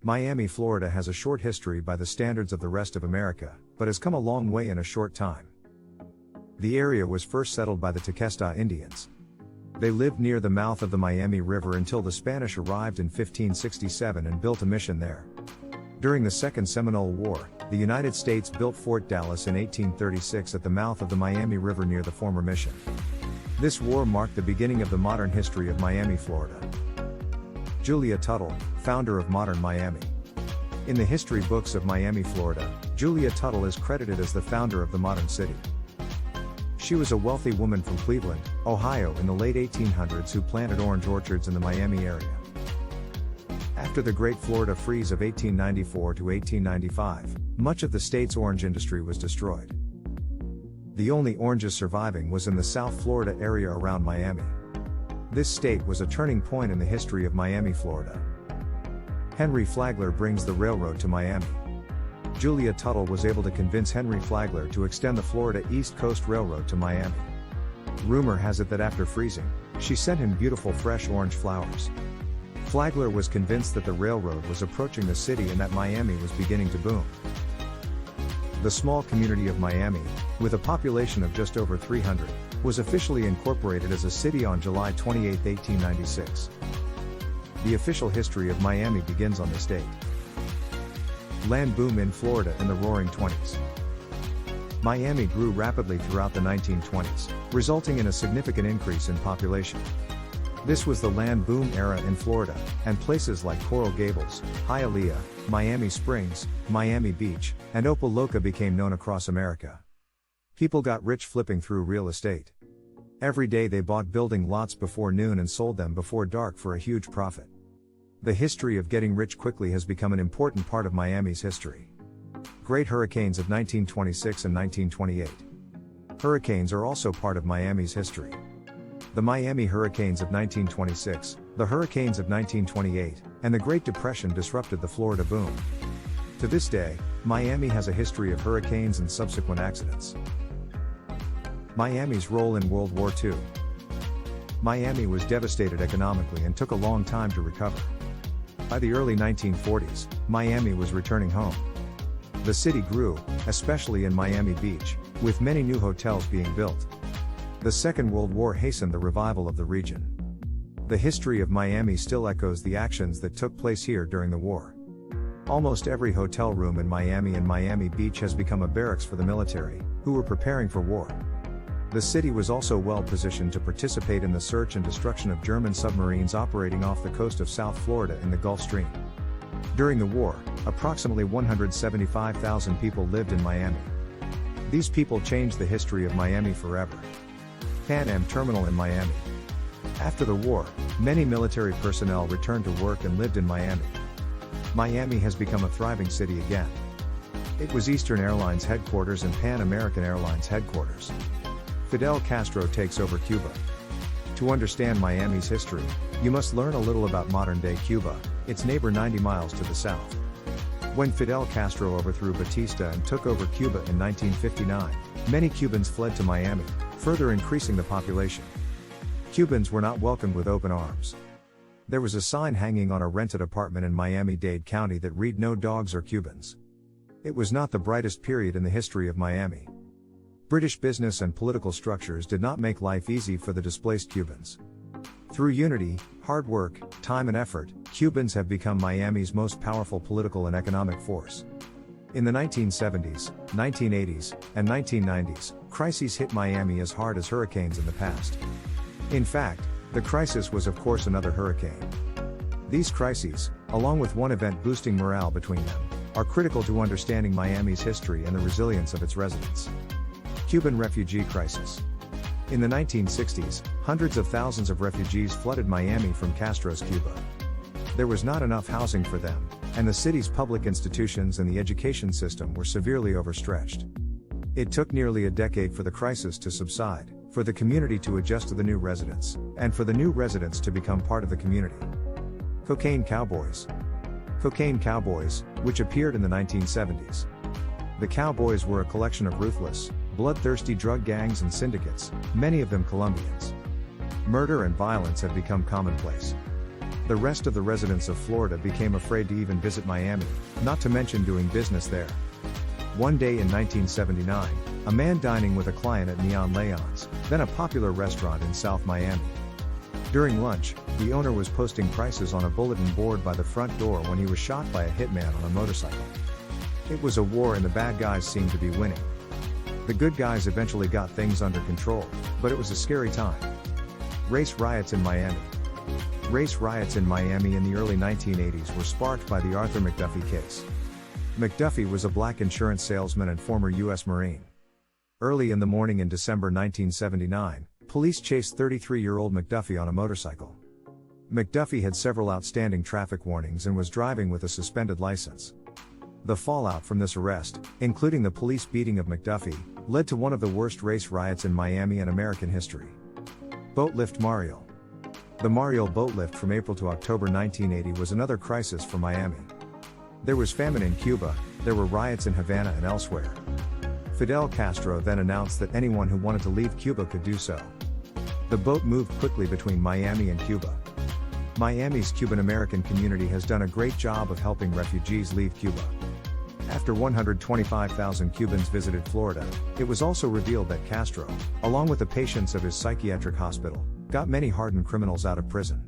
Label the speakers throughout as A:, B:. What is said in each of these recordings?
A: Miami, Florida has a short history by the standards of the rest of America, but has come a long way in a short time. The area was first settled by the Tequesta Indians. They lived near the mouth of the Miami River until the Spanish arrived in 1567 and built a mission there. During the Second Seminole War, the United States built Fort Dallas in 1836 at the mouth of the Miami River near the former mission. This war marked the beginning of the modern history of Miami, Florida. Julia Tuttle, founder of modern Miami. In the history books of Miami, Florida, Julia Tuttle is credited as the founder of the modern city. She was a wealthy woman from Cleveland, Ohio in the late 1800s who planted orange orchards in the Miami area. After the Great Florida Freeze of 1894 to 1895, much of the state's orange industry was destroyed. The only oranges surviving was in the South Florida area around Miami. This state was a turning point in the history of Miami, Florida. Henry Flagler brings the railroad to Miami. Julia Tuttle was able to convince Henry Flagler to extend the Florida East Coast Railroad to Miami. Rumor has it that after freezing, she sent him beautiful fresh orange flowers. Flagler was convinced that the railroad was approaching the city and that Miami was beginning to boom. The small community of Miami, with a population of just over 300, was officially incorporated as a city on July 28, 1896. The official history of Miami begins on this date. Land boom in Florida in the Roaring '20s. Miami grew rapidly throughout the 1920s, resulting in a significant increase in population. This was the land boom era in Florida, and places like Coral Gables, Hialeah, Miami Springs, Miami Beach, and Opa-locka became known across America. People got rich flipping through real estate. Every day they bought building lots before noon and sold them before dark for a huge profit. The history of getting rich quickly has become an important part of Miami's history. Great hurricanes of 1926 and 1928. Hurricanes are also part of Miami's history. The Miami Hurricanes of 1926, the Hurricanes of 1928, and the Great Depression disrupted the Florida boom. To this day, Miami has a history of hurricanes and subsequent accidents. Miami's role in World War II. Miami was devastated economically and took a long time to recover. By the early 1940s, Miami was returning home. The city grew, especially in Miami Beach, with many new hotels being built. The Second World War hastened the revival of the region. The history of Miami still echoes the actions that took place here during the war. Almost every hotel room in Miami and Miami Beach has become a barracks for the military, who were preparing for war. The city was also well positioned to participate in the search and destruction of German submarines operating off the coast of South Florida in the Gulf Stream. During the war, approximately 175,000 people lived in Miami. These people changed the history of Miami forever. Pan Am Terminal in Miami. After the war, many military personnel returned to work and lived in Miami. Miami has become a thriving city again. It was Eastern Airlines headquarters and Pan American Airlines headquarters. Fidel Castro takes over Cuba. To understand Miami's history, you must learn a little about modern-day Cuba, its neighbor 90 miles to the south. When Fidel Castro overthrew Batista and took over Cuba in 1959, many Cubans fled to Miami, further increasing the population. Cubans were not welcomed with open arms. There was a sign hanging on a rented apartment in Miami-Dade County that read "No dogs or Cubans." It was not the brightest period in the history of Miami. British business and political structures did not make life easy for the displaced Cubans. Through unity, hard work, time and effort, Cubans have become Miami's most powerful political and economic force. In the 1970s, 1980s, and 1990s, crises hit Miami as hard as hurricanes in the past. In fact, the crisis was of course another hurricane. These crises, along with one event boosting morale between them, are critical to understanding Miami's history and the resilience of its residents. Cuban refugee crisis. In the 1960s, hundreds of thousands of refugees flooded Miami from Castro's Cuba. There was not enough housing for them, and the city's public institutions and the education system were severely overstretched. It took nearly a decade for the crisis to subside, for the community to adjust to the new residents, and for the new residents to become part of the community. Cocaine Cowboys. Cocaine Cowboys, which appeared in the 1970s. The Cowboys were a collection of ruthless, bloodthirsty drug gangs and syndicates, many of them Colombians. Murder and violence have become commonplace. The rest of the residents of Florida became afraid to even visit Miami, not to mention doing business there. One day in 1979, a man dining with a client at Neon Leon's, then a popular restaurant in South Miami. During lunch, the owner was posting prices on a bulletin board by the front door when he was shot by a hitman on a motorcycle. It was a war and the bad guys seemed to be winning. The good guys eventually got things under control, but it was a scary time. Race riots in Miami. Race riots in Miami in the early 1980s were sparked by the Arthur McDuffie case. McDuffie was a black insurance salesman and former U.S. Marine. Early in the morning in December 1979, police chased 33-year-old McDuffie on a motorcycle. McDuffie had several outstanding traffic warnings and was driving with a suspended license. The fallout from this arrest, including the police beating of McDuffie, led to one of the worst race riots in Miami and American history. Boat lift Mariel. The Mariel boat lift from April to October 1980 was another crisis for Miami. There was famine in Cuba, there were riots in Havana and elsewhere. Fidel Castro then announced that anyone who wanted to leave Cuba could do so. The boat moved quickly between Miami and Cuba. Miami's Cuban-American community has done a great job of helping refugees leave Cuba. After 125,000 Cubans visited Florida, it was also revealed that Castro, along with the patients of his psychiatric hospital, got many hardened criminals out of prison.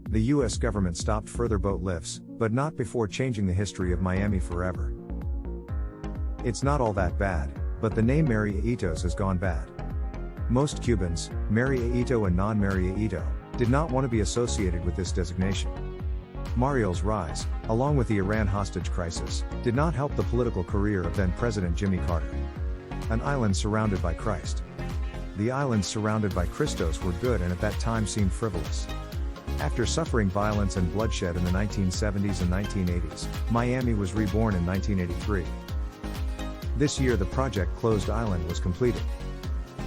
A: The U.S. government stopped further boat lifts, but not before changing the history of Miami forever. It's not all that bad, but the name Marielitos has gone bad. Most Cubans, Marielito and non-Marielito, did not want to be associated with this designation. Mariel's rise, along with the Iran hostage crisis, did not help the political career of then-President Jimmy Carter. An island surrounded by Christ. The islands surrounded by Christos were good and at that time seemed frivolous. After suffering violence and bloodshed in the 1970s and 1980s, Miami was reborn in 1983. This year the project Closed Island was completed.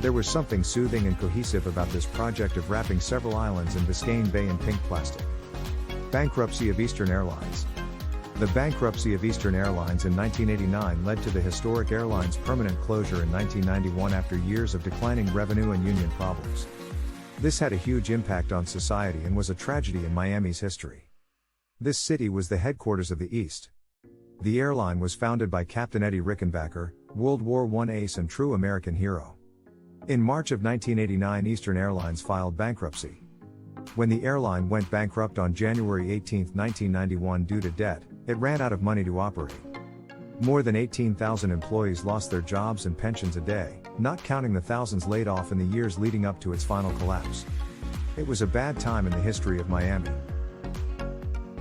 A: There was something soothing and cohesive about this project of wrapping several islands in Biscayne Bay in pink plastic. Bankruptcy of Eastern Airlines. The bankruptcy of Eastern Airlines in 1989 led to the historic airline's permanent closure in 1991 after years of declining revenue and union problems. This had a huge impact on society and was a tragedy in Miami's history. This city was the headquarters of the East. The airline was founded by Captain Eddie Rickenbacker, World War I ace and true American hero. In March of 1989 Eastern Airlines filed bankruptcy. When the airline went bankrupt on January 18, 1991 due to debt, it ran out of money to operate. More than 18,000 employees lost their jobs and pensions a day, not counting the thousands laid off in the years leading up to its final collapse. It was a bad time in the history of Miami.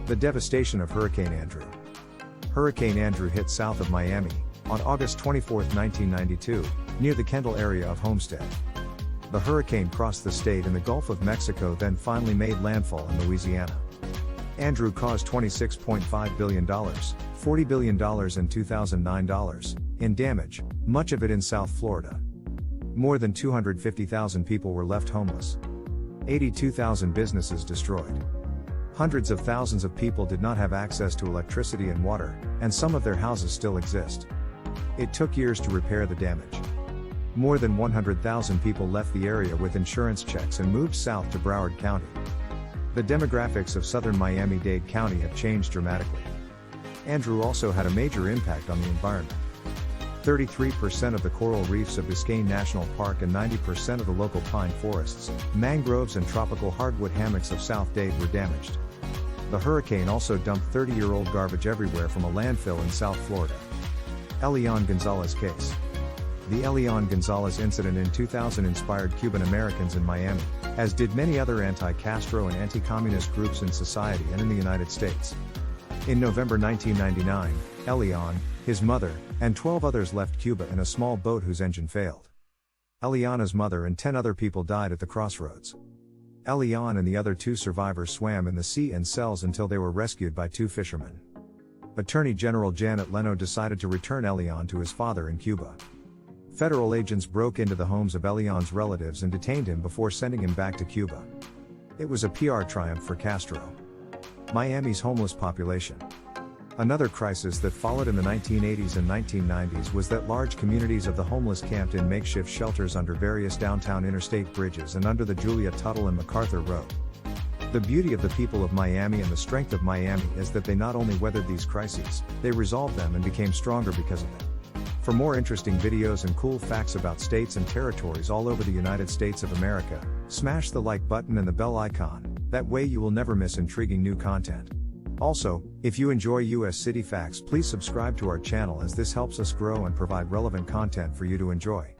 A: The devastation of Hurricane Andrew. Hurricane Andrew hit south of Miami on August 24, 1992, near the Kendall area of Homestead. The hurricane crossed the state in the Gulf of Mexico, then finally made landfall in Louisiana. Andrew caused $26.5 billion, $40 billion in 2009 dollars, in damage, much of it in South Florida. More than 250,000 people were left homeless. 82,000 businesses destroyed. Hundreds of thousands of people did not have access to electricity and water, and some of their houses still exist. It took years to repair the damage. More than 100,000 people left the area with insurance checks and moved south to Broward County. The demographics of southern Miami-Dade County have changed dramatically. Andrew also had a major impact on the environment. 33% of the coral reefs of Biscayne National Park and 90% of the local pine forests, mangroves and tropical hardwood hammocks of South Dade were damaged. The hurricane also dumped 30-year-old garbage everywhere from a landfill in South Florida. Elian Gonzalez case. The Elian Gonzalez incident in 2000 inspired Cuban Americans in Miami, as did many other anti-Castro and anti-communist groups in society and in the United States. In November 1999, Elian, his mother, and 12 others left Cuba in a small boat whose engine failed. Eliana's mother and 10 other people died at the crossroads. Elian and the other 2 survivors swam in the sea and cells until they were rescued by 2 fishermen. Attorney General Janet Leno decided to return Elian to his father in Cuba. Federal agents broke into the homes of Elian's relatives and detained him before sending him back to Cuba. It was a PR triumph for Castro. Miami's homeless population. Another crisis that followed in the 1980s and 1990s was that large communities of the homeless camped in makeshift shelters under various downtown interstate bridges and under the Julia Tuttle and MacArthur Road. The beauty of the people of Miami and the strength of Miami is that they not only weathered these crises, they resolved them and became stronger because of it. For more interesting videos and cool facts about states and territories all over the United States of America, smash the like button and the bell icon, that way you will never miss intriguing new content. Also, if you enjoy US City Facts, please subscribe to our channel as this helps us grow and provide relevant content for you to enjoy.